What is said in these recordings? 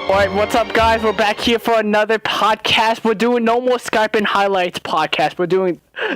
Alright, what's up guys? We're back here for another podcast. We're doing no more Skype and highlights podcast.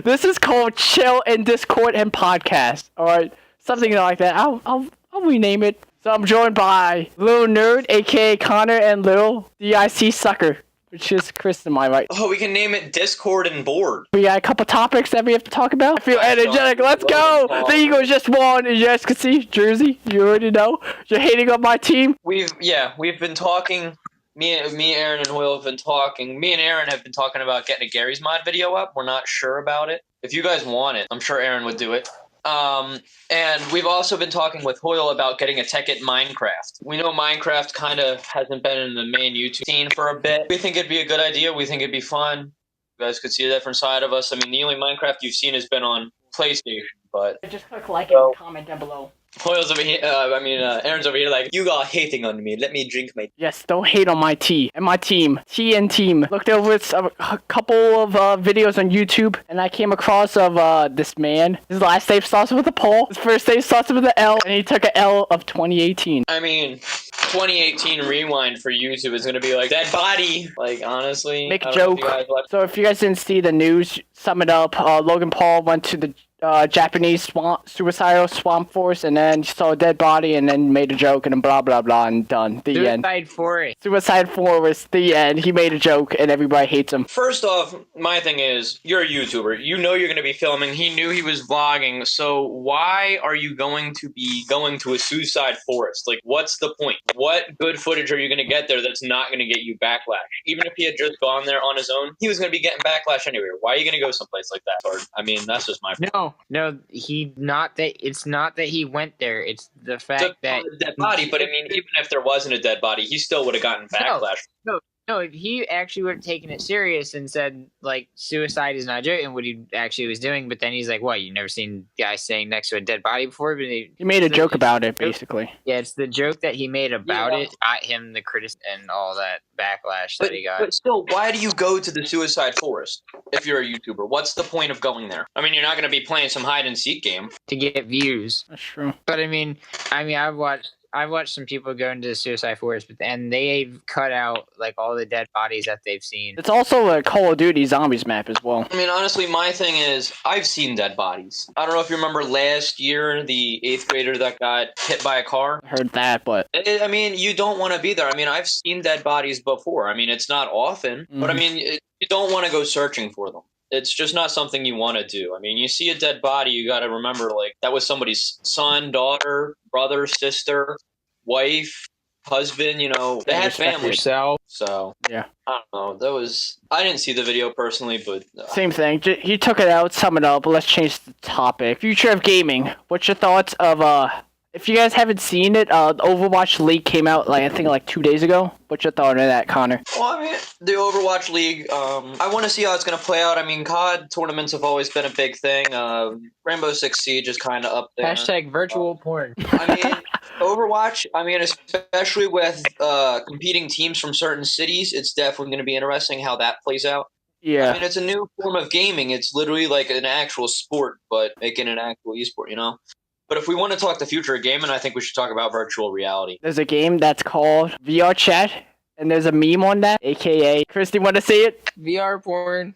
This is called Chill in Discord and Podcast. Alright, something like that. I'll rename it. So I'm joined by Lil Nerd, aka Connor, and Lil DIC Sucker, which is Chris in my right. Oh, we can name it Discord and Board. We got a couple topics that we have to talk about. I feel energetic. Let's go! The Eagles just won. As you guys can see, Jersey, you already know. You're hating on my team. We've been talking. Me, Aaron, and Will have been talking. Me and Aaron have been talking about getting a Gary's Mod video up. We're not sure about it. If you guys want it, I'm sure Aaron would do it. And we've also been talking with Hoyle about getting a tech at Minecraft. We know Minecraft kind of hasn't been in the main YouTube scene for a bit. We think it'd be a good idea. We think it'd be fun. You guys could see a different side of us. I mean, the only Minecraft you've seen has been on PlayStation, but... Just click like and comment down below. Hoyle's over here, Aaron's over here like, you got hating on me. Let me drink my... Yes, don't hate on my tea and my team. Tea and team. Looked over a couple of videos on YouTube, and I came across of this man. His last name starts with a Paul. His first name starts with an L, and he took an L of 2018. I mean, 2018 rewind for YouTube is gonna be like, dead body. Like, honestly. Make a joke. So if you guys didn't see the news, sum it up. Logan Paul went to the Japanese suicidal swamp forest, and then saw a dead body, and then made a joke, and then blah blah blah, and done. The end. Suicide forest. The end. He made a joke, and everybody hates him. First off, my thing is, you're a YouTuber. You know you're going to be filming. He knew he was vlogging, so why are you going to be going to a suicide forest? Like, what's the point? What good footage are you going to get there that's not going to get you backlash? Even if he had just gone there on his own, he was going to be getting backlash anyway. Why are you going to go someplace like that? Or, I mean, that's just my point. No, it's not that he went there. It's the fact that a dead body. But I mean, even if there wasn't a dead body, he still would have gotten backlash. No, he actually would have taken it serious and said, like, suicide is not joking, what he actually was doing. But then he's like, what, you never seen guys staying next to a dead body before? But he made a joke about it, basically. Yeah, it's the joke that he made about it got him the criticism and all that backlash that he got. But still, why do you go to the suicide forest if you're a YouTuber? What's the point of going there? I mean, you're not going to be playing some hide-and-seek game. To get views. That's true. But I mean, I've watched some people go into the suicide forest, and they've cut out like all the dead bodies that they've seen. It's also a Call of Duty Zombies map as well. I mean, honestly, my thing is, I've seen dead bodies. I don't know if you remember last year, the 8th grader that got hit by a car. I heard that, but... I mean, you don't want to be there. I mean, I've seen dead bodies before. I mean, it's not often, but I mean, you don't want to go searching for them. It's just not something you want to do. I mean, you see a dead body, you got to remember, like, that was somebody's son, daughter, brother, sister, wife, husband, you know, they had families. So, yeah. I don't know. I didn't see the video personally, but... Same thing. He took it out, sum it up, but let's change the topic. Future of gaming. What's your thoughts of, if you guys haven't seen it, the Overwatch League came out, like, I think, like 2 days ago. What's your thought on that, Connor? Well, I mean, the Overwatch League, I want to see how it's going to play out. I mean, COD tournaments have always been a big thing. Rainbow Six Siege is kind of up there. Hashtag virtual porn. I mean, Overwatch, I mean, especially with competing teams from certain cities, it's definitely going to be interesting how that plays out. Yeah. I mean, it's a new form of gaming. It's literally like an actual sport, but making an actual esport, you know? But if we want to talk the future of gaming, I think we should talk about virtual reality. There's a game that's called VR Chat, and there's a meme on that, aka, Christy, want to say it? VR porn.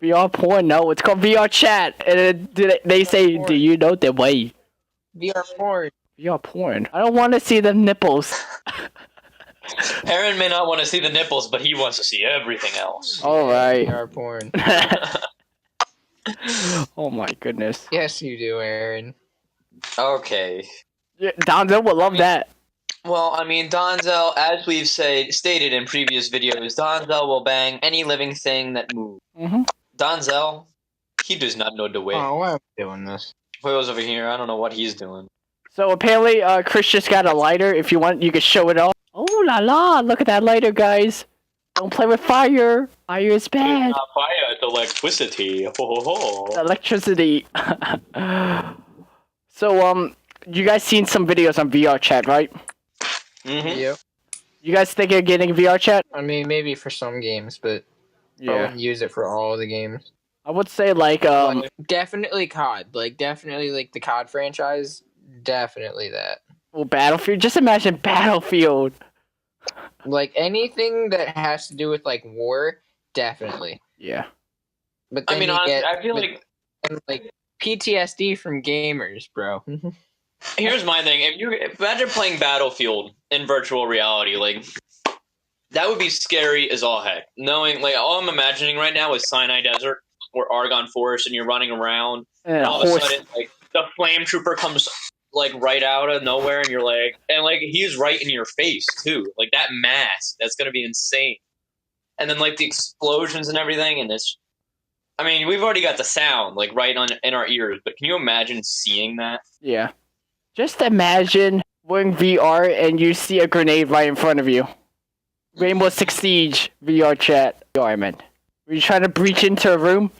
VR porn? No, it's called VR Chat, and they say, do you know the way? VR porn. VR porn. I don't want to see the nipples. Aaron may not want to see the nipples, but he wants to see everything else. All right. VR porn. Oh my goodness. Yes, you do, Aaron. Okay. Yeah, Donzel will love that. Well, I mean, Donzel, as we've stated in previous videos, Donzel will bang any living thing that moves. Donzel, he does not know the way. Oh, why am I doing this? Hoyle's over here. I don't know what he's doing. So apparently, Chris just got a lighter. If you want, you can show it off. Oh la la! Look at that lighter, guys. Don't play with fire. Fire is bad. It's not fire, it's electricity. Ho ho ho. Electricity. So, you guys seen some videos on VR Chat, right? Yep. You guys think of getting VR Chat? I mean, maybe for some games, but Yeah. I wouldn't use it for all the games. I would say, like, Definitely COD. Like, definitely, like, the COD franchise. Definitely that. well, Battlefield. Just imagine Battlefield. Like anything that has to do with like war, definitely. Yeah. But I then mean, you honestly, get I feel like PTSD from gamers, bro. here's my thing: if you imagine playing Battlefield in virtual reality, like that would be scary as all heck. Knowing, like, all I'm imagining right now is Sinai Desert or Argonne Forest, and you're running around, And and a all of a horse. sudden, like, the flame trooper comes like right out of nowhere, and you're like, and like he's right in your face too, like that mask. That's gonna be insane. And then like the explosions and everything, and this. I mean, we've already got the sound like right on in our ears, but can you imagine seeing that? Yeah. Just imagine we're in VR and you see a grenade right in front of you. Rainbow Six Siege VR chat. VR, man. Were you trying to breach into a room?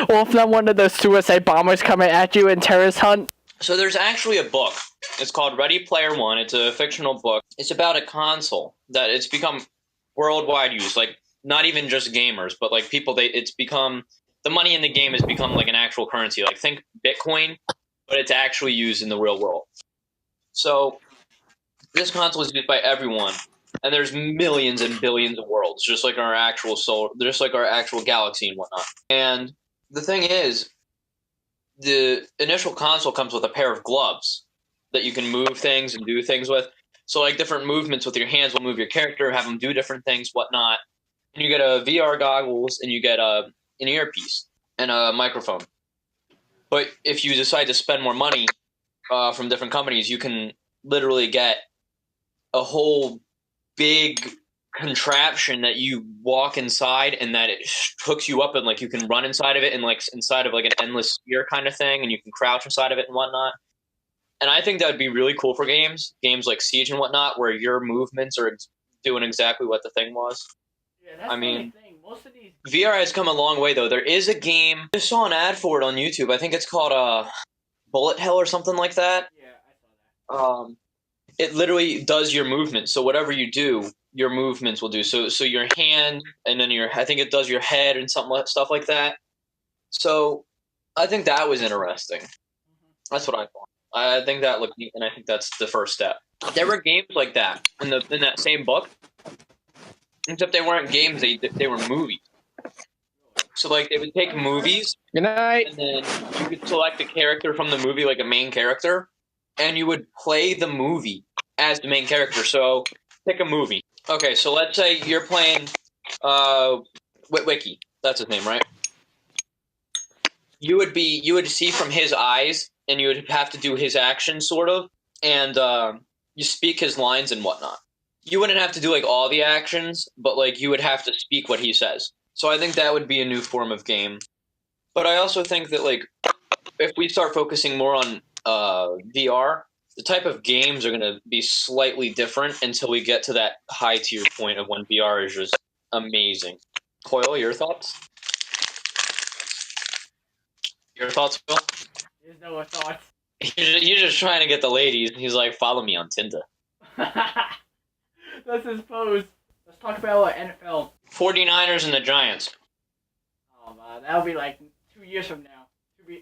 Or if not one of those suicide bombers coming at you in terrorist hunt? So there's actually a book. It's called Ready Player One. It's a fictional book. It's about a console that it's become worldwide use. Like not even just gamers, but like people. It's become the money in the game has become like an actual currency. Like think Bitcoin, but it's actually used in the real world. So this console is used by everyone, and there's millions and billions of worlds, just like our actual solar, just like our actual galaxy and whatnot. And the thing is, the initial console comes with a pair of gloves that you can move things and do things with. So like different movements with your hands will move your character, have them do different things, whatnot. And you get a VR goggles and you get an earpiece and a microphone. But if you decide to spend more money from different companies, you can literally get a whole big contraption that you walk inside and that it hooks you up and like you can run inside of it and like inside of like an endless sphere kind of thing, and you can crouch inside of it and whatnot. And I think that would be really cool for games like Siege and whatnot, where your movements are doing exactly what the thing was. Yeah, that's I mean, the thing. Most of these VR has come a long way though. There is a game, I just saw an ad for it on YouTube. I think it's called Bullet Hell or something like that. Yeah, I saw that. It literally does your movements. So whatever you do, your movements will do. So your hand and then I think it does your head and stuff like that. So I think that was interesting. That's what I thought. I think that looked neat, and I think that's the first step. There were games like that in that same book, except they weren't games. They were movies. So like they would take movies, Good night. and then you could select a character from the movie, like a main character, and you would play the movie as the main character. So pick a movie. Okay, so let's say you're playing Witwicky. That's his name, right? You would see from his eyes, and you would have to do his actions, sort of, and you speak his lines and whatnot. You wouldn't have to do like all the actions, but like you would have to speak what he says. So I think that would be a new form of game. But I also think that like if we start focusing more on VR, the type of games are going to be slightly different until we get to that high tier point of when VR is just amazing. Coyle, your thoughts? Your thoughts, Phil? There's no thoughts. You're just trying to get the ladies. He's like, follow me on Tinder. That's his pose. Let's talk about NFL. 49ers and the Giants. That'll be like 2 years from now.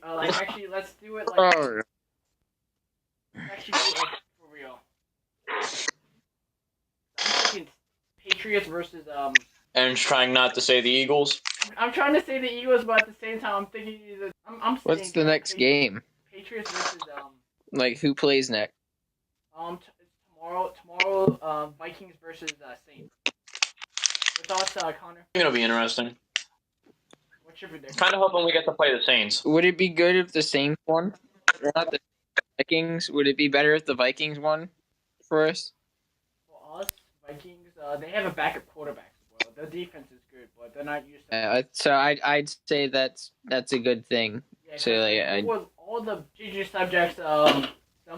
Actually, let's do it like. Oh. Actually, do it like for real. I'm thinking Patriots versus Aaron's trying not to say the Eagles. I'm trying to say the Eagles, but at the same time, I'm thinking I'm What's saying the next game? Patriots versus Like who plays next? tomorrow Vikings versus Saints. Your thoughts, Connor? It'll be interesting. What's your prediction? Kind of hoping we get to play the Saints. Would it be good if the Saints won? Or not the Vikings? Would it be better if the Vikings won for us? For us, Vikings, they have a backup quarterback as well. Their defense is good, but they're not used to. So I'd say that's a good thing. Yeah, So like with all the GG subjects, done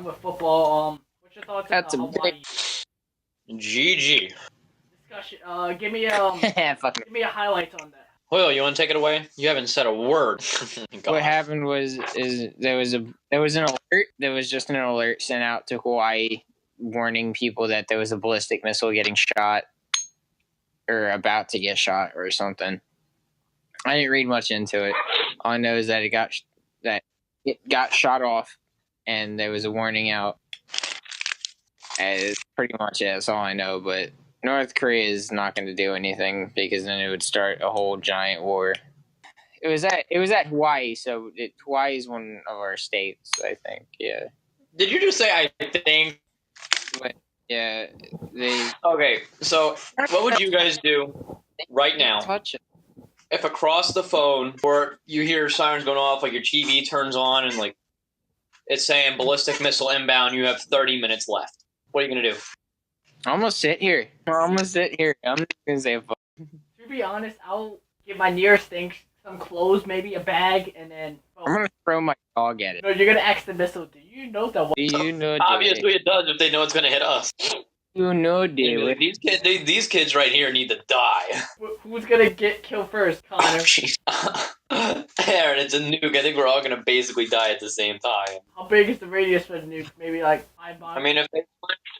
with football. What's your thoughts That's on a Hawaii GG. discussion? Give me Fuck. give me a highlight on that. Hoyle, you want to take it away? You haven't said a word. What happened was there was an alert. There was just an alert sent out to Hawaii warning people that there was a ballistic missile getting shot or about to get shot or something. I didn't read much into it. All I know is that it got shot off, and there was a warning out. As pretty much it. That's all I know. But North Korea is not going to do anything because then it would start a whole giant war. It was at Hawaii, so Hawaii is one of our states, I think. Yeah. Did you just say I think? But yeah, Okay, so what would you guys do right now touch it. if across the phone or you hear sirens going off, like your TV turns on and like it's saying ballistic missile inbound, you have 30 minutes left. What are you gonna do? I'm gonna sit here. I'm not gonna say a fuck. To be honest, I'll get my nearest thing, some clothes, maybe a bag, and then. I'm gonna throw my dog at it. No, you're gonna ask the missile. Do you know that? Do you know? Obviously, it does if they know it's gonna hit us. You know, dude. These kids right here need to die. Who's gonna get killed first, Connor? Aaron, it's a nuke. I think we're all gonna basically die at the same time. How big is the radius for the nuke? Maybe like 5 miles. I mean,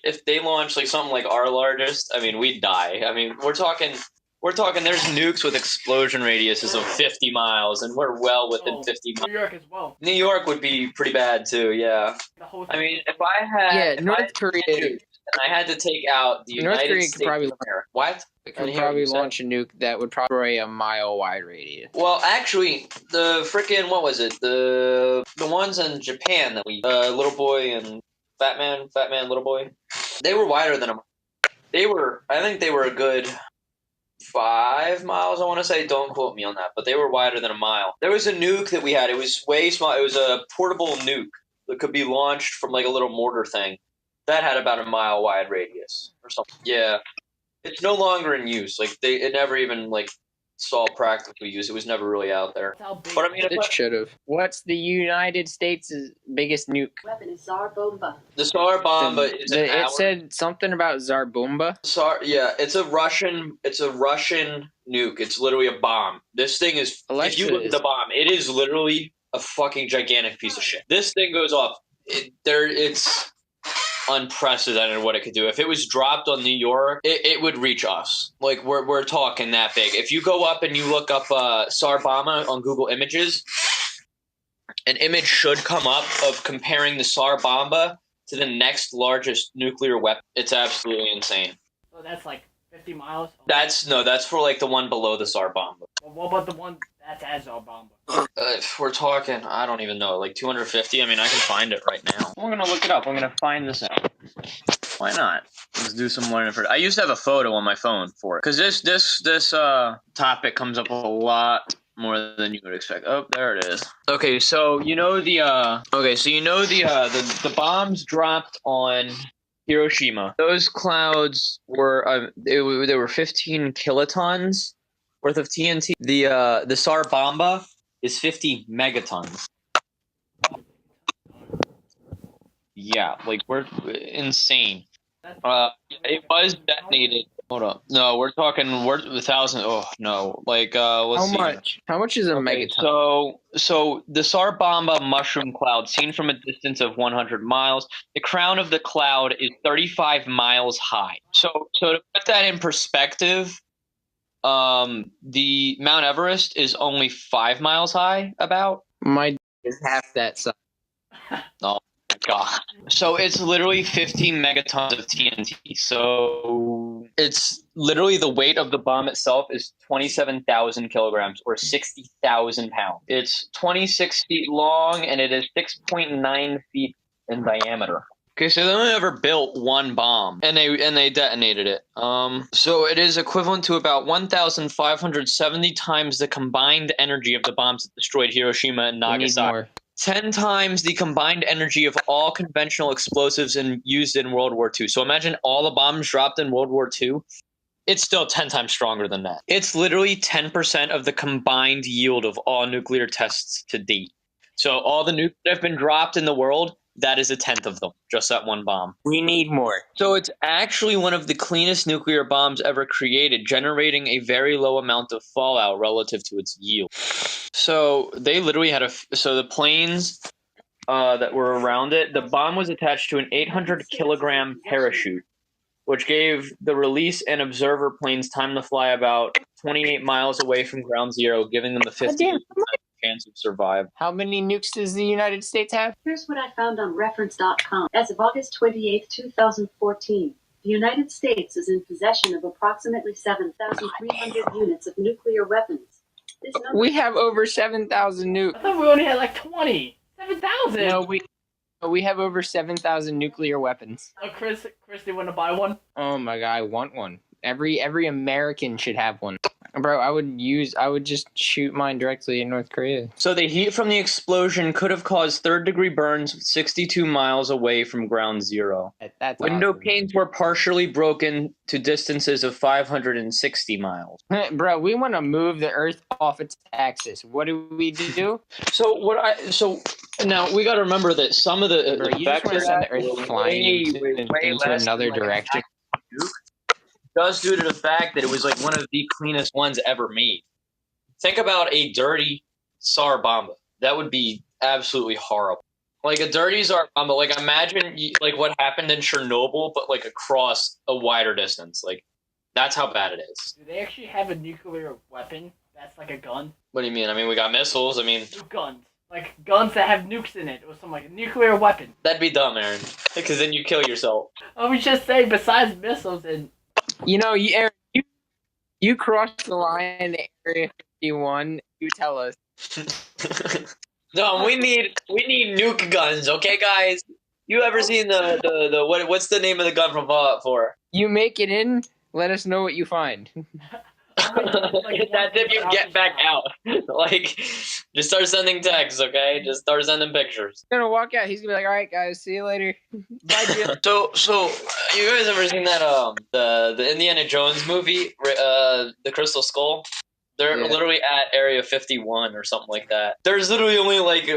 if they launch like something like our largest, I mean, we'd die. I mean, we're talking. There's nukes with explosion radiuses of 50 miles, and we're well within 50 miles. New York as well. New York would be pretty bad too. Yeah. I mean, if I had North Korea. And I had to take out the North United Korea States could probably of America. What? It could probably launch a nuke that would probably a mile wide radius. Well, actually, the freaking what was it? The ones in Japan that we little boy and fat man, little boy. They were wider than a. I think they were a good 5 miles. I want to say. Don't quote me on that, but they were wider than a mile. There was a nuke that we had. It was way small. It was a portable nuke that could be launched from like a little mortar thing. That had about a mile wide radius or something. Yeah, it's no longer in use. Like it never even like saw practical use. It was never really out there. But I mean, it should have. What's the United States' biggest nuke? Weapon is Tsar Bomba. The Tsar Bomba is it said something about Tsar Bomba. Yeah, it's a Russian nuke. It's literally a bomb. This thing is. If you look at the bomb, it is literally a fucking gigantic piece of shit. This thing goes off. It's unprecedented what it could do. If it was dropped on New York, it would reach us. Like we're talking that big. If you go up and you look up Tsar Bomba on Google Images, an image should come up of comparing the Tsar Bomba to the next largest nuclear weapon. It's absolutely insane. So that's like 50 miles? That's for like the one below the Tsar Bomba. Well, what about the one that's at Tsar Bomba? If we're talking, I don't even know, like 250. I mean, I can find it right now. I'm gonna look it up. I'm gonna find this out. Why not? Let's do some learning for it. I used to have a photo on my phone for it because this topic comes up a lot more than you would expect. Oh, there it is. Okay, so you know the bombs dropped on Hiroshima. Those clouds were they were 15 kilotons worth of TNT. The Tsar Bomba is 50 megatons. Yeah, like we're insane. It was detonated. Hold up. No, we're 1,000. Oh no, like let's see. How much? How much is a megaton? So the Tsar Bomba mushroom cloud, seen from a distance of 100 miles, the crown of the cloud is 35 miles high. So to put that in perspective, the Mount Everest is only 5 miles high. About my is half that size. Oh. God. So it's literally 15 megatons of TNT. So it's literally the weight of the bomb itself is 27,000 kilograms or 60,000 pounds. It's 26 feet long and it is 6.9 feet in diameter. Okay, so they only ever built one bomb, and they detonated it. So it is equivalent to about 1,570 times the combined energy of the bombs that destroyed Hiroshima and Nagasaki. 10 times the combined energy of all conventional explosives used in World War II. So imagine all the bombs dropped in World War II. It's still 10 times stronger than that. It's literally 10% of the combined yield of all nuclear tests to date. So all the nukes that have been dropped in the world, that is 1/10 of them, just that one bomb. We need more. So it's actually one of the cleanest nuclear bombs ever created, generating a very low amount of fallout relative to its yield. So they literally had the planes that were around it, the bomb was attached to an 800-kilogram parachute, which gave the release and observer planes time to fly about 28 miles away from ground zero, giving them a 50% chance of survive. How many nukes does the United States have? Here's what I found on reference.com as of August 28, 2014. The United States is in possession of approximately 7,300 units of nuclear weapons. This number We have over 7,000 I thought we only had like 20. 7,000. No, we have over 7,000 nuclear weapons. Oh, Chris, do you want to buy one? Oh my god, I want one. Every American should have one. Bro, I would just shoot mine directly in North Korea. So the heat from the explosion could have caused third-degree burns 62 miles away from ground zero. That's Window awesome. panes were partially broken to distances of 560 miles. Bro, we want to move the Earth off its axis. What do we do? So now we got to remember that some of the Bro, you just want to send the Earth flying into less another than, like, direction. does due to the fact that it was like one of the cleanest ones ever made. Think about a dirty SAR bomb. That would be absolutely horrible. Like a dirty SAR bomb. Like imagine like what happened in Chernobyl, but like across a wider distance. Like that's how bad it is. Do they actually have a nuclear weapon that's like a gun? What do you mean? I mean, we got missiles. I mean, Nuke guns. Like guns that have nukes in it or something like a nuclear weapon. that'd be dumb, Aaron. Because then you kill yourself. I was just saying, besides missiles and... You know, Eric, you crossed the line to Area 51. You tell us. No, we need nuke guns, okay, guys? You ever seen the what's the name of the gun from Fallout 4? You make it in, let us know what you find. That's if you get back out. Like, just start sending texts, okay? Just start sending pictures. He's gonna walk out. He's gonna be like, "All right, guys, see you later." Bye, Jim. So you guys ever seen that the Indiana Jones movie, the Crystal Skull? They're literally at Area 51 or something like that. There's literally only like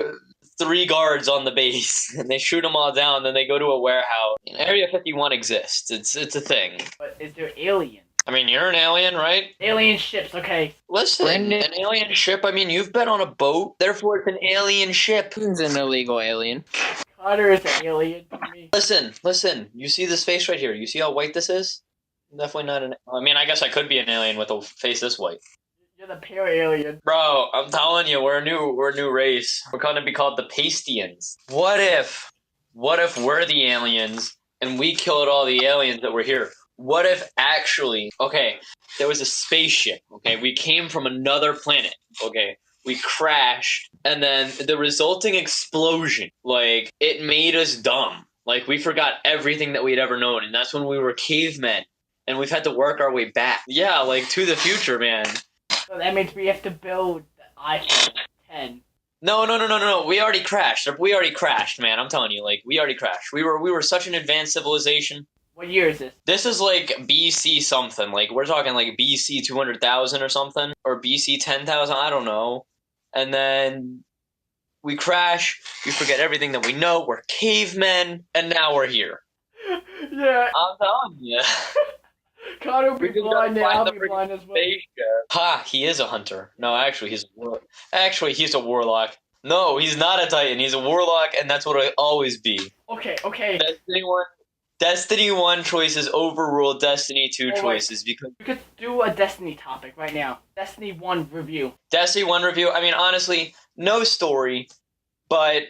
3 guards on the base, and they shoot them all down. Then they go to a warehouse. Area 51 exists. It's a thing. But is there aliens? I mean, you're an alien, right? Alien ships, okay. Listen, an alien ship, I mean, you've been on a boat, therefore it's an alien ship. He's an illegal alien. Connor is an alien to me. Listen, you see this face right here? You see how white this is? Definitely not an... I mean, I guess I could be an alien with a face this white. You're the pale alien. Bro, I'm telling you, we're a new race. We're going to be called the Pastians. What if we're the aliens and we killed all the aliens that were here? What if actually, okay, there was a spaceship, okay? We came from another planet, okay? We crashed, and then the resulting explosion, like, it made us dumb. Like, we forgot everything that we'd ever known, and that's when we were cavemen, and we've had to work our way back. Yeah, like, to the future, man. So that means we have to build the iPhone 10. No. We already crashed, man. I'm telling you, like, we already crashed. We were such an advanced civilization. What year is this? This is like BC something. Like, we're talking like BC 200,000 or something. Or BC 10,000, I don't know. And then we crash. We forget everything that we know. We're cavemen. And now we're here. Yeah. I'm telling you. Connor will be blind now. I'll be blind as well. Ha, he is a hunter. No, actually, he's a warlock. He's a warlock. No, he's not a titan. He's a warlock, and that's what he'll always be. Okay. Destiny 1 choices overruled Destiny 2 choices because... We could do a Destiny topic right now. Destiny 1 review. Destiny 1 review, I mean, honestly, no story, but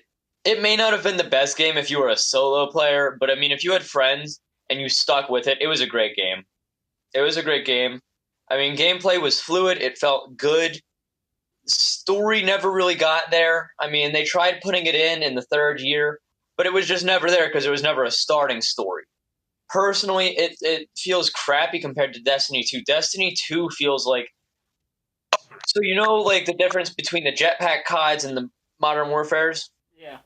it may not have been the best game if you were a solo player, but I mean, if you had friends and you stuck with it, it was a great game. It was a great game. I mean, gameplay was fluid, it felt good. Story never really got there. I mean, they tried putting it in the 3rd year, but it was just never there because there was never a starting story. Personally, it feels crappy compared to Destiny 2. Destiny 2 feels like... So you know, like, the difference between the jetpack CODs and the Modern Warfares? Yeah.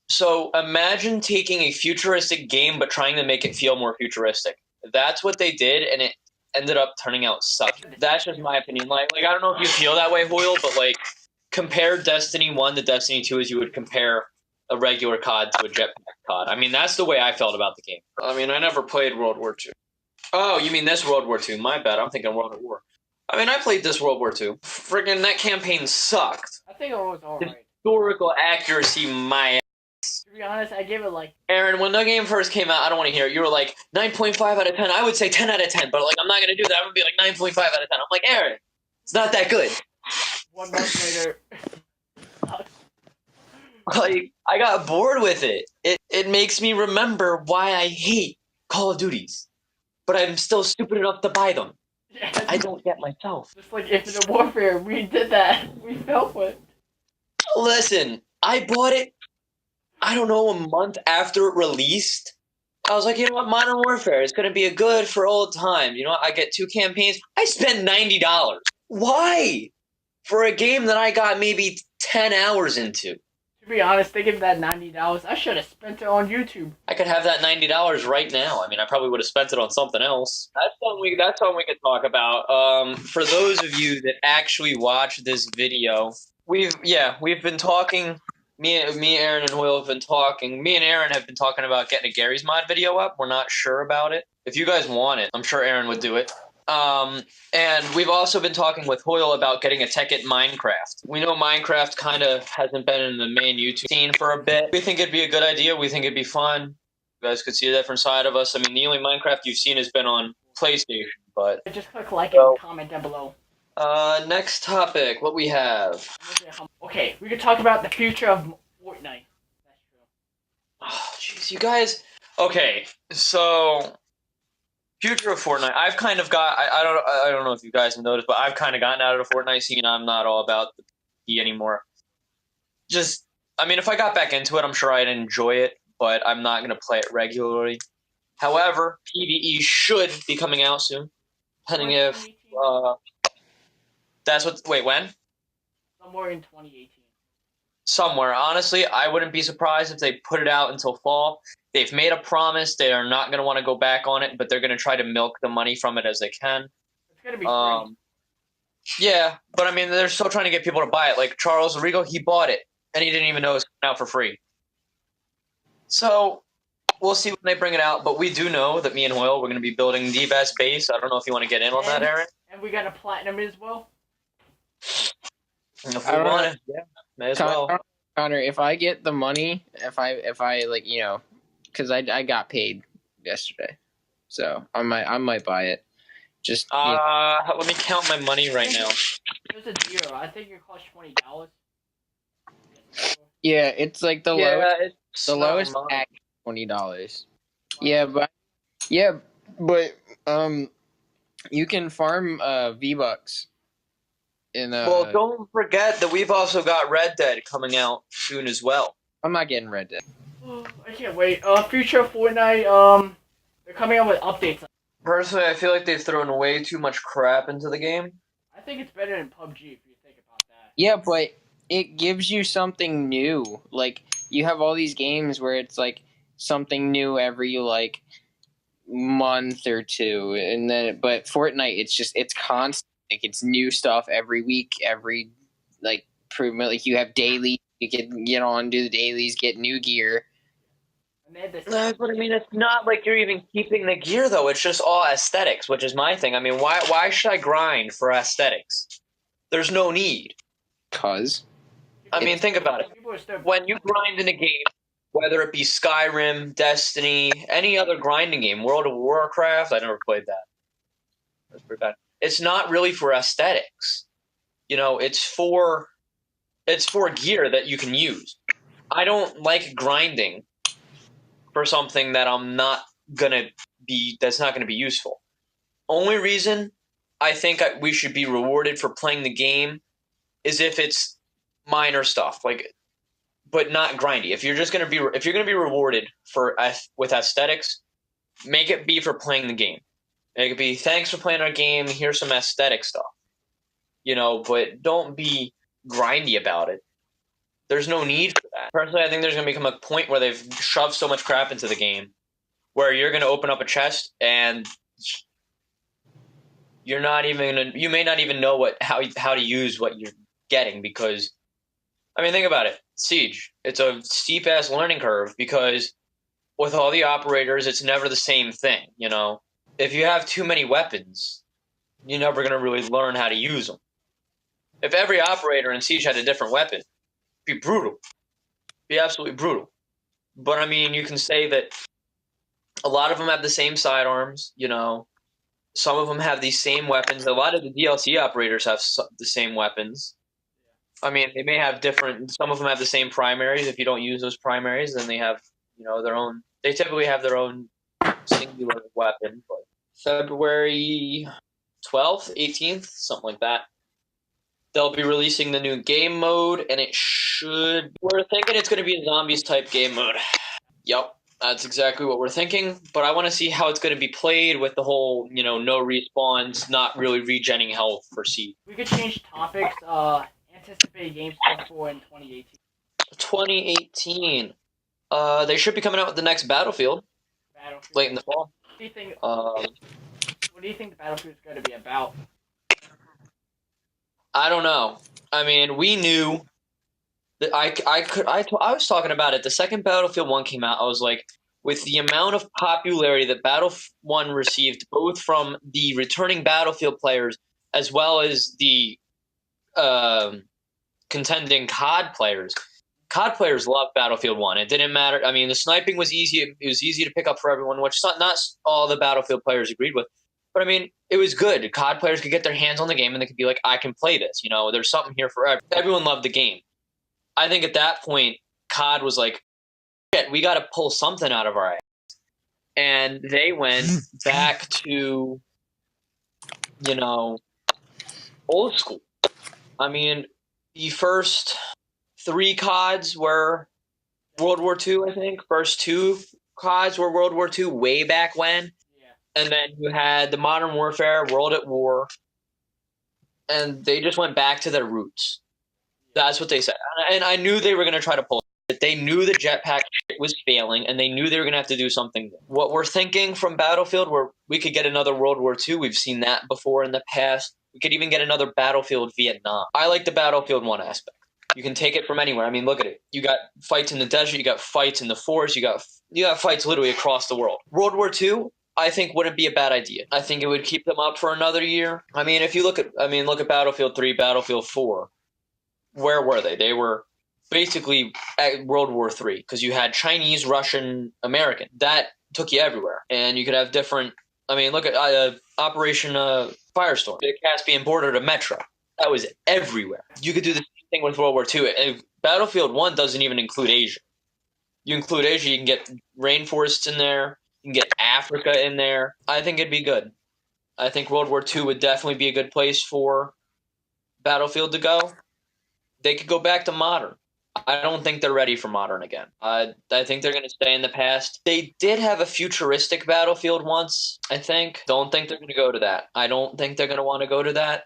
So imagine taking a futuristic game but trying to make it feel more futuristic. That's what they did, and it ended up turning out sucky. That's just my opinion. Like I don't know if you feel that way, Hoyle, but, like, compare Destiny 1 to Destiny 2 as you would compare a regular COD to a jetpack COD. I mean, that's the way I felt about the game. I mean, I never played World War II. Oh, you mean this World War II? My bad. I'm thinking World at War. I mean, I played this World War II. Friggin' that campaign sucked. I think it was alright. Historical accuracy, my ass. To be honest, I gave it like... Aaron, when the game first came out, I don't want to hear it. You were like, 9.5 out of 10. I would say 10 out of 10, but, like, I'm not going to do that. I'm going to be like 9.5 out of 10. I'm like, Aaron, it's not that good. 1 month later... Like, I got bored with it. It makes me remember why I hate Call of Duties, but I'm still stupid enough to buy them. Yeah, I don't get myself. just like Infinite Warfare, we did that. We fell for it. Listen, I bought it, I don't know, a month after it released. I was like, you know what, Modern Warfare is going to be a good for old times. You know what, I get 2 campaigns. I spent $90. Why? For a game that I got maybe 10 hours into. To be honest, thinking that $90, I should have spent it on YouTube. I could have that $90 right now. I mean, I probably would have spent it on something else. That's something we could talk about. For those of you that actually watch this video, we've been talking. Me, Aaron, and Will have been talking. Me and Aaron have been talking about getting a Gary's Mod video up. We're not sure about it. If you guys want it, I'm sure Aaron would do it. And we've also been talking with Hoyle about getting a tech at Minecraft. We know Minecraft kind of hasn't been in the main YouTube scene for a bit. We think it'd be a good idea. We think it'd be fun. You guys could see a different side of us. I mean, the only Minecraft you've seen has been on PlayStation, but... Just click like and comment down below. Next topic. What we have? Okay, we could talk about the future of Fortnite. That's true. Oh, jeez, you guys... Okay, so... Future of Fortnite. I've kind of got. I don't know if you guys have noticed, but I've kind of gotten out of the Fortnite scene. I'm not all about the PvE anymore. Just, I mean, if I got back into it, I'm sure I'd enjoy it, but I'm not going to play it regularly. However, PvE should be coming out soon, depending if that's what. Wait, when? Somewhere in 2018. Somewhere. Honestly, I wouldn't be surprised if they put it out until fall. They've made a promise. They are not going to want to go back on it, but they're going to try to milk the money from it as they can. It's going to be free. Yeah, but I mean, they're still trying to get people to buy it. Like Charles Rigo, he bought it, and he didn't even know it was coming out for free. So we'll see when they bring it out, but we do know that me and Hoyle, we're going to be building the best base. I don't know if you want to get in on that, Aaron. And we got a platinum as well. And if we want to, yeah, may as well. Connor, if I get the money, if I like, you know, because I got paid yesterday, so I might buy it. Just let me count my money right now. There's a zero. I think it costs $20. Yeah, it's like the lowest pack $20. Yeah, but you can farm V-Bucks. Well, don't forget that we've also got Red Dead coming out soon as well. I'm not getting Red Dead. I can't wait. Future of Fortnite, they're coming out with updates. Personally, I feel like they've thrown way too much crap into the game. I think it's better than PUBG if you think about that. Yeah, but it gives you something new. Like, you have all these games where it's like something new every like month or two, and then but Fortnite, it's constant. Like, it's new stuff every week, every like improvement. Like, you have daily, you can get on, do the dailies, get new gear. But I mean, it's not like you're even keeping the gear though. It's just all aesthetics, which is my thing. I mean, why should I grind for aesthetics? There's no need. Cause I mean, think about it. When you grind in a game, whether it be Skyrim, Destiny, any other grinding game, World of Warcraft, I never played that. That's pretty bad. It's not really for aesthetics. You know, it's for gear that you can use. I don't like grinding for something that that's not gonna be useful. Only reason I think we should be rewarded for playing the game is if it's minor stuff, like, but not grindy. If you're gonna be rewarded with aesthetics, make it be for playing the game. It could be, thanks for playing our game, here's some aesthetic stuff. You know, but don't be grindy about it. There's no need for that. Personally, I think there's going to become a point where they've shoved so much crap into the game where you're going to open up a chest and you may not even know how to use what you're getting, because, I mean, think about it. Siege, it's a steep-ass learning curve because with all the operators, it's never the same thing, you know? If you have too many weapons, you're never going to really learn how to use them. If every operator in Siege had a different weapon, it'd be brutal. Be absolutely brutal. But, I mean, you can say that a lot of them have the same sidearms, you know. Some of them have these same weapons. A lot of the DLC operators have the same weapons. I mean, they may have different... Some of them have the same primaries. If you don't use those primaries, then they have, you know, their own... They typically have their own singular weapon, but February 12th, 18th, something like that. They'll be releasing the new game mode, and we're thinking it's going to be a zombies type game mode. Yep, that's exactly what we're thinking, but I want to see how it's going to be played with the whole, no respawns, not really regenning health for Siege. We could change topics. Anticipated games for in 2018. 2018. They should be coming out with the next Battlefield late in the fall. What do you think? What do you think the Battlefield is going to be about? I don't know. I mean, we knew that I was talking about it. The second Battlefield 1 came out, I was like, with the amount of popularity that Battlefield 1 received, both from the returning Battlefield players as well as the contending COD players. COD players love Battlefield 1. It didn't matter. I mean, the sniping was easy. It was easy to pick up for everyone, which not all the Battlefield players agreed with. But, I mean, it was good. COD players could get their hands on the game, and they could be like, I can play this. There's something here for everyone. Everyone loved the game. I think at that point, COD was like, shit, we got to pull something out of our ass. And they went back to, old school. I mean, the first 3 CODs were World War II, I think. First 2 CODs were World War II way back when. And then you had the Modern Warfare, World at War, and they just went back to their roots. That's what they said. And I knew they were going to try to pull it. They knew the jetpack was failing, and they knew they were going to have to do something. What we're thinking from Battlefield, where we could get another World War II, we've seen that before in the past. We could even get another Battlefield Vietnam. I like the Battlefield 1 aspect. You can take it from anywhere. I mean, look at it. You got fights in the desert. You got fights in the forest. You got fights literally across the world. World War II, I think wouldn't be a bad idea. I think it would keep them up for another year. I mean, if you look at Battlefield 3, Battlefield 4, where were they? They were basically at World War III because you had Chinese, Russian, American. That took you everywhere. And you could have different, look at Operation Firestorm, the Caspian border to Metro. That was everywhere. You could do the same thing with World War II. And Battlefield 1 doesn't even include Asia. You include Asia, you can get rainforests in there. You can get Africa in there. I think it'd be good. I think World War II would definitely be a good place for Battlefield to go. They could go back to modern. I don't think they're ready for modern again. I think they're going to stay in the past. They did have a futuristic Battlefield once, I think. Don't think they're going to go to that. I don't think they're going to want to go to that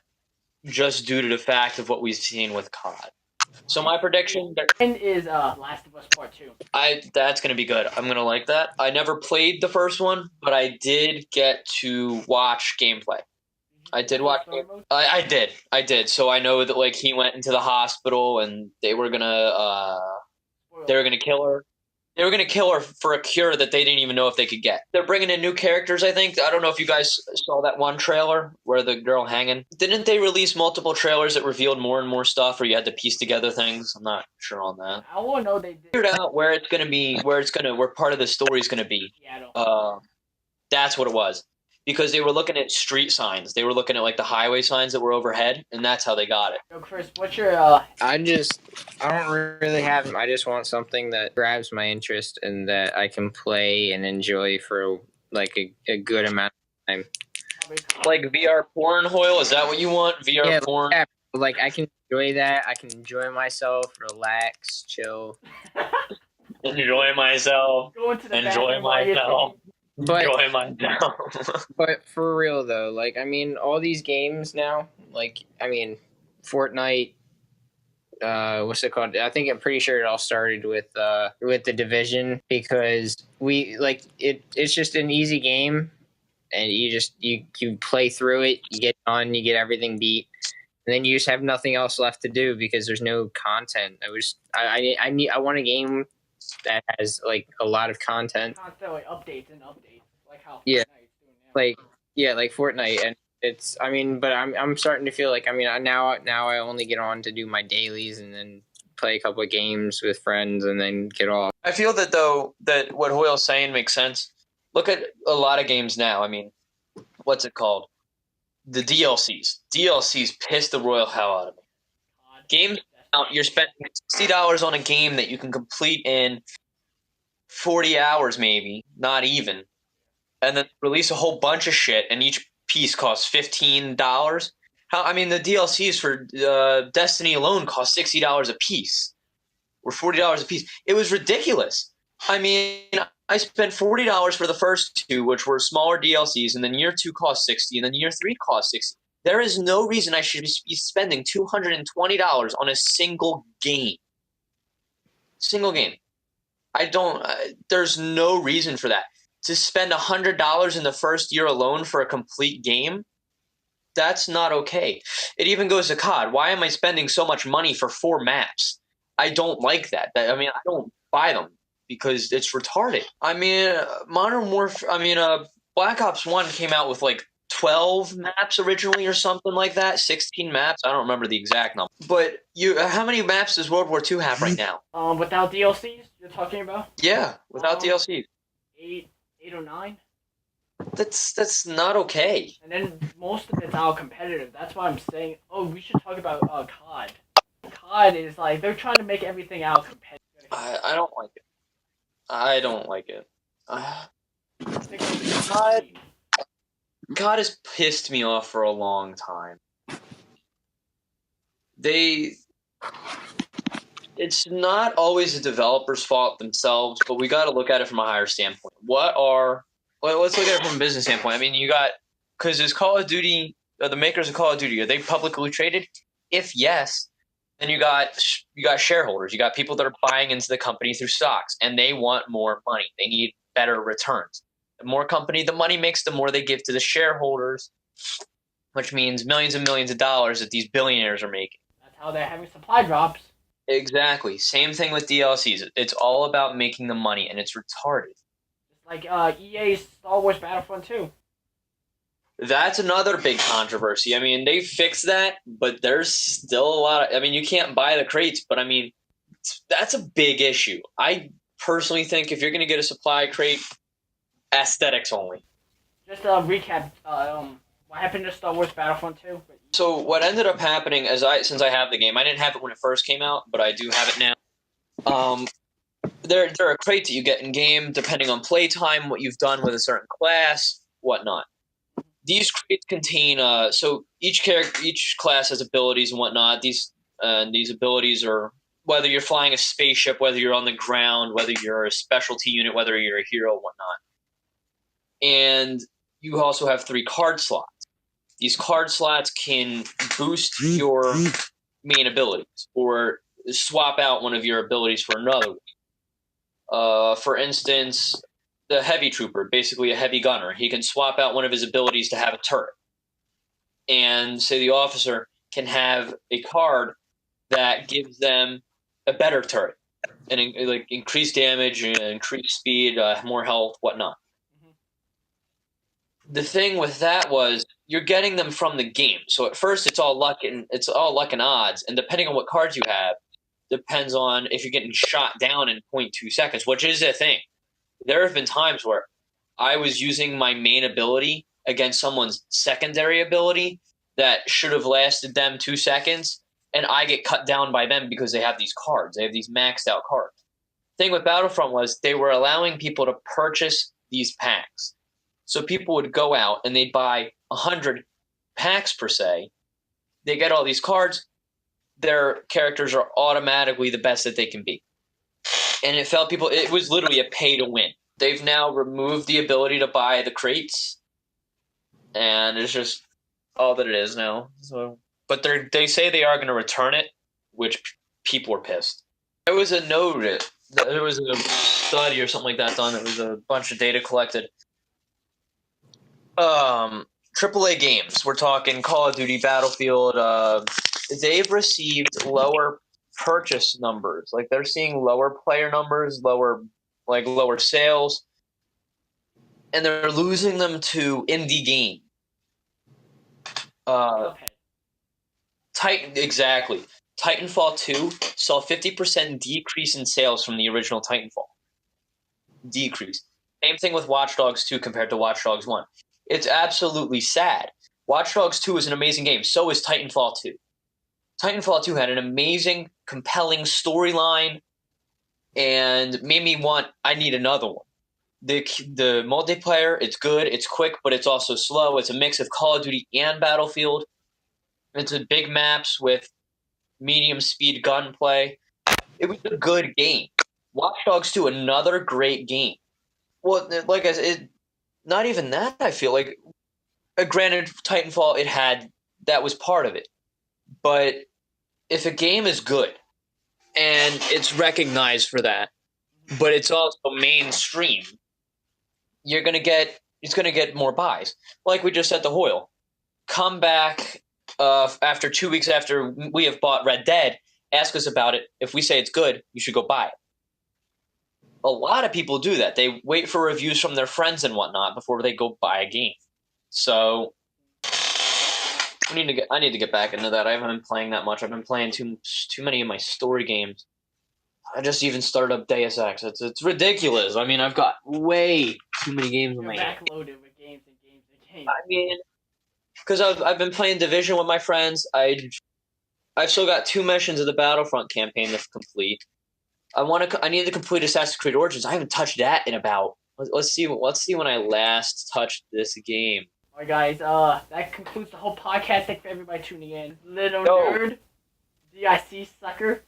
just due to the fact of what we've seen with COD. So my prediction is Last of Us Part 2. That's gonna be good. I'm gonna like that. I never played the first one, but I did get to watch gameplay. I did watch. I did. So I know that he went into the hospital and they were gonna kill her. They were going to kill her for a cure that they didn't even know if they could get. They're bringing in new characters, I think. I don't know if you guys saw that one trailer where the girl hanging. Didn't they release multiple trailers that revealed more and more stuff, or you had to piece together things? I'm not sure on that. I want to know they did. Figured out where it's going to be, where part of the story is going to be. That's what it was. Because they were looking at street signs. They were looking at the highway signs that were overhead, and that's how they got it. So Chris, what's your I don't really have them. I just want something that grabs my interest and that I can play and enjoy for a good amount of time. Like VR porn, Hoyle? Is that what you want? VR porn? Yeah, I can enjoy that. I can enjoy myself, relax, chill. Enjoy myself. Enjoy myself. But for real though, all these games now, Fortnite, what's it called? I'm pretty sure it all started with the Division, because it's just an easy game, and you play through it, you get on, you get everything beat, and then you just have nothing else left to do because there's no content. I want a game that has a lot of content. Constantly updates, like how yeah, Fortnite's doing now. like Fortnite, and it's but I'm starting to feel now I only get on to do my dailies and then play a couple of games with friends and then get off. I feel that that what Hoyle's saying makes sense. Look at a lot of games now. What's it called? The DLCs piss the royal hell out of me. Games out, you're spending $60 on a game that you can complete in 40 hours, maybe, not even. and then release a whole bunch of shit, and each piece costs $15. The DLCs for Destiny alone cost $60 a piece, or $40 a piece. It was ridiculous. I mean, I spent $40 for the first two, which were smaller DLCs, and then year 2 cost $60, and then year 3 cost $60. There is no reason I should be spending $220 on a single game. Single game. I don't. There's no reason for that. To spend $100 in the first year alone for a complete game, that's not okay. It even goes to COD. Why am I spending so much money for 4 maps? I don't like that. I don't buy them because it's retarded. Black Ops 1 came out with like 12 maps originally or something like that. 16 maps. I don't remember the exact number. But how many maps does World War II have right now? Without DLCs, you're talking about? Yeah, without DLCs. 8 or 9. That's not okay. And then most of it's all competitive. That's why I'm saying, we should talk about COD. COD is like, they're trying to make everything out competitive. I don't like it. I don't like it. God has pissed me off for a long time. It's not always the developer's fault themselves, but we got to look at it from a higher standpoint. Let's look at it from a business standpoint. I mean, because is Call of Duty, the makers of Call of Duty, are they publicly traded? If yes, then you got shareholders. You got people that are buying into the company through stocks, and they want more money. They need better returns. The more company the money makes, the more they give to the shareholders, which means millions and millions of dollars that these billionaires are making. That's how they're having supply drops. Exactly. Same thing with DLCs. It's all about making the money, and it's retarded. Like EA's Star Wars Battlefront 2. That's another big controversy. I mean, they fixed that, but there's still a lot of... you can't buy the crates, but that's a big issue. I personally think if you're going to get a supply crate, aesthetics only. Just a recap, what happened to Star Wars Battlefront 2? So what ended up happening, since I have the game, I didn't have it when it first came out, but I do have it now. There are crates that you get in game depending on playtime, what you've done with a certain class, whatnot. These crates contain so each class has abilities and whatnot. These abilities are whether you're flying a spaceship, whether you're on the ground, whether you're a specialty unit, whether you're a hero, whatnot. And you also have 3 card slots. These card slots can boost your main abilities or swap out one of your abilities for another one. For instance, the heavy trooper, basically a heavy gunner, he can swap out one of his abilities to have a turret. And say the officer can have a card that gives them a better turret and like increased damage, increased speed, more health, whatnot. The thing with that was you're getting them from the game. So at first it's all luck and odds, and depending on what cards you have, depends on if you're getting shot down in 0.2 seconds, which is a thing. There have been times where I was using my main ability against someone's secondary ability that should have lasted them 2 seconds, and I get cut down by them because they have these cards. They have these maxed out cards. The thing with Battlefront was they were allowing people to purchase these packs. So people would go out and they'd buy 100 packs per se. They get all these cards. Their characters are automatically the best that they can be. And it was literally a pay to win. They've now removed the ability to buy the crates. And it's just all that it is now. But they say they are going to return it, which people are pissed. There was a study or something like that done. There was a bunch of data collected. AAA games, we're talking Call of Duty, Battlefield, they've received lower purchase numbers. Like they're seeing lower player numbers, lower sales, and they're losing them to indie game. Exactly. Titanfall 2 saw 50% decrease in sales from the original Titanfall. Decrease. Same thing with Watch Dogs 2 compared to Watch Dogs 1. It's absolutely sad. Watch Dogs 2 is an amazing game. So is Titanfall 2. Titanfall 2 had an amazing, compelling storyline and made me I need another one. The multiplayer, it's good, it's quick, but it's also slow. It's a mix of Call of Duty and Battlefield. It's a big maps with medium speed gunplay. It was a good game. Watch Dogs 2, another great game. Well, like I said, not even that, I feel like. Granted, Titanfall, that was part of it. But if a game is good, and it's recognized for that, but it's also mainstream, it's gonna get more buys. Like we just said to Hoyle. Come back after 2 weeks after we have bought Red Dead, ask us about it. If we say it's good, you should go buy it. A lot of people do that. They wait for reviews from their friends and whatnot before they go buy a game. So I need to get back into that. I haven't been playing that much. I've been playing too many of my story games. I just even started up Deus Ex. It's ridiculous. I mean, I've got way too many games in You're my hand. backloaded with games and games and games. I mean, because I've been playing Division with my friends. I've still got 2 missions of the Battlefront campaign to complete. I need to complete Assassin's Creed Origins. I haven't touched that in about. Let's see when I last touched this game. Alright, guys. That concludes the whole podcast. Thanks for everybody tuning in. Little Yo. nerd, DIC sucker.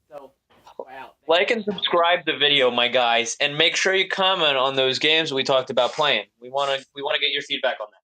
So, wow. Like and subscribe the video, my guys, and make sure you comment on those games we talked about playing. We wanna get your feedback on that.